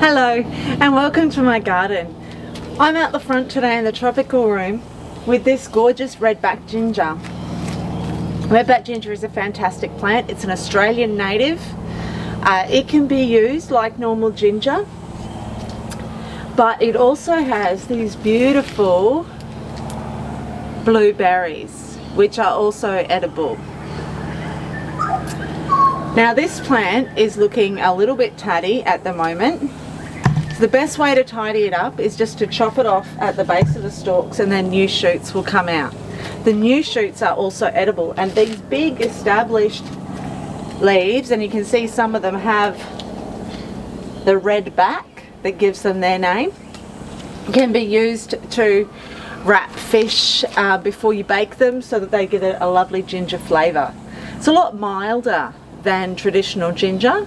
Hello and welcome to my garden. I'm out the front today in the tropical room with this gorgeous Redback Ginger. Redback Ginger is a fantastic plant. It's an Australian native. It can be used like normal ginger, but it also has these beautiful blueberries which are also edible. Now this plant is looking a little bit tatty at the moment. So the best way to tidy it up is just to chop it off at the base of the stalks and then new shoots will come out. The new shoots are also edible, and these big established leaves, and you can see some of them have the red back that gives them their name, can be used to wrap fish before you bake them so that they get a lovely ginger flavour. It's a lot milder than traditional ginger,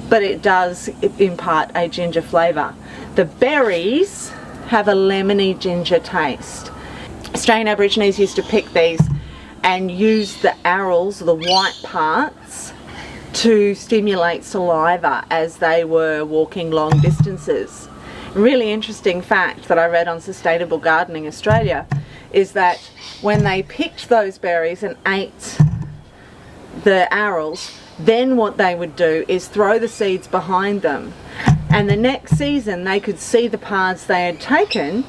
but it does impart a ginger flavour. The berries have a lemony ginger taste. Australian Aborigines used to pick these and use the arils, the white parts, to stimulate saliva as they were walking long distances. A really interesting fact that I read on Sustainable Gardening Australia is that when they picked those berries and ate the arils, then what they would do is throw the seeds behind them, and the next season they could see the paths they had taken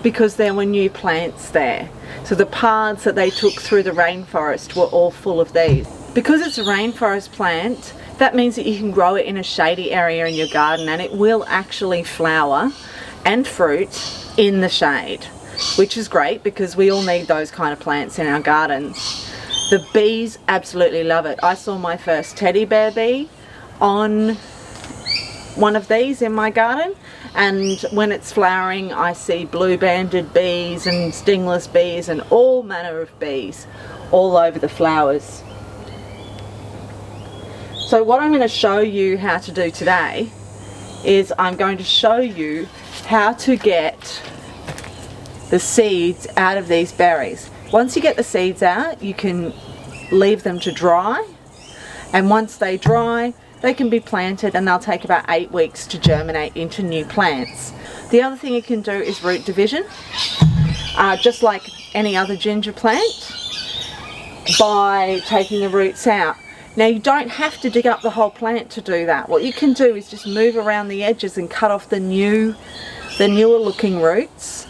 because there were new plants there. So the paths that they took through the rainforest were all full of these. Because it's a rainforest plant, that means that you can grow it in a shady area in your garden and it will actually flower and fruit in the shade, which is great because we all need those kind of plants in our gardens. The bees absolutely love it. I saw my first teddy bear bee on one of these in my garden, and when it's flowering I see blue-banded bees and stingless bees and all manner of bees all over the flowers. So what I'm going to show you how to do today is I'm going to show you how to get the seeds out of these berries. Once you get the seeds out, you can leave them to dry, and once they dry they can be planted, and they'll take about 8 weeks to germinate into new plants. The other thing you can do is root division, just like any other ginger plant, by taking the roots out. Now you don't have to dig up the whole plant to do that. What you can do is just move around the edges and cut off the newer looking roots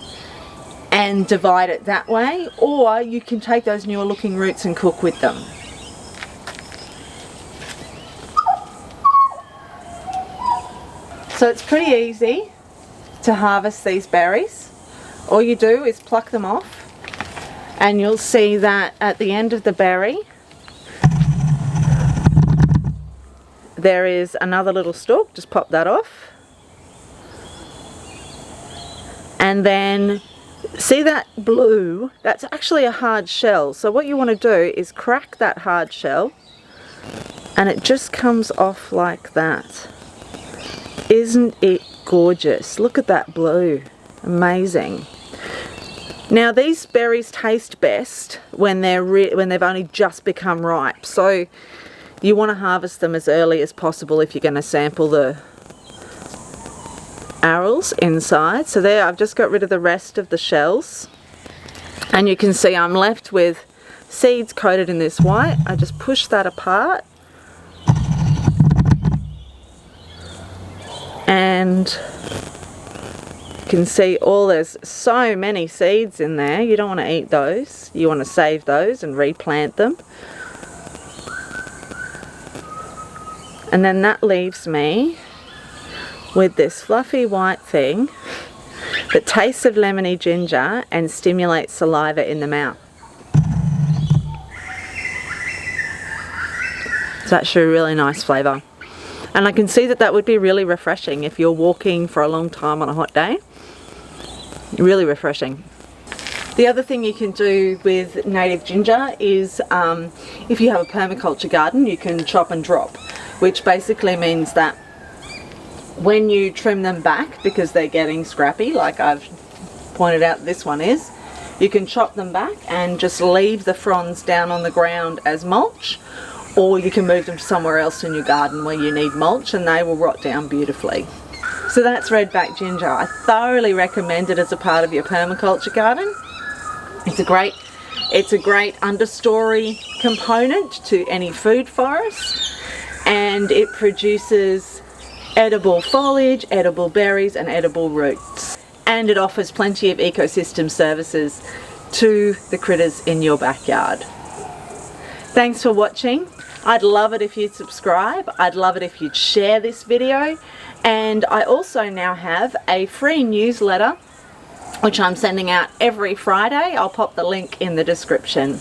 and divide it that way, or you can take those newer looking roots and cook with them. So it's pretty easy to harvest these berries. All you do is pluck them off, and you'll see that at the end of the berry there is another little stalk. Just pop that off, and then see that blue? That's actually a hard shell. So what you want to do is crack that hard shell, and it just comes off like that. Isn't it gorgeous? Look at that blue. Amazing. Now these berries taste best when they've only just become ripe. So you want to harvest them as early as possible if you're going to sample the arils inside. So there, I've just got rid of the rest of the shells, and you can see I'm left with seeds coated in this white. I just push that apart, and you can see there's so many seeds in there. You don't want to eat those, you want to save those and replant them. And then that leaves me with this fluffy white thing that tastes of lemony ginger and stimulates saliva in the mouth. It's actually a really nice flavour, and I can see that would be really refreshing if you're walking for a long time on a hot day. Really refreshing. The other thing you can do with native ginger is if you have a permaculture garden, you can chop and drop, which basically means that when you trim them back, because they're getting scrappy, like I've pointed out this one is, you can chop them back and just leave the fronds down on the ground as mulch, or you can move them to somewhere else in your garden where you need mulch and they will rot down beautifully. So that's Redback Ginger. I thoroughly recommend it as a part of your permaculture garden. It's a great understory component to any food forest, and it produces edible foliage, edible berries and edible roots. And it offers plenty of ecosystem services to the critters in your backyard. Thanks for watching. I'd love it if you'd subscribe. I'd love it if you'd share this video. And I also now have a free newsletter which I'm sending out every Friday. I'll pop the link in the description.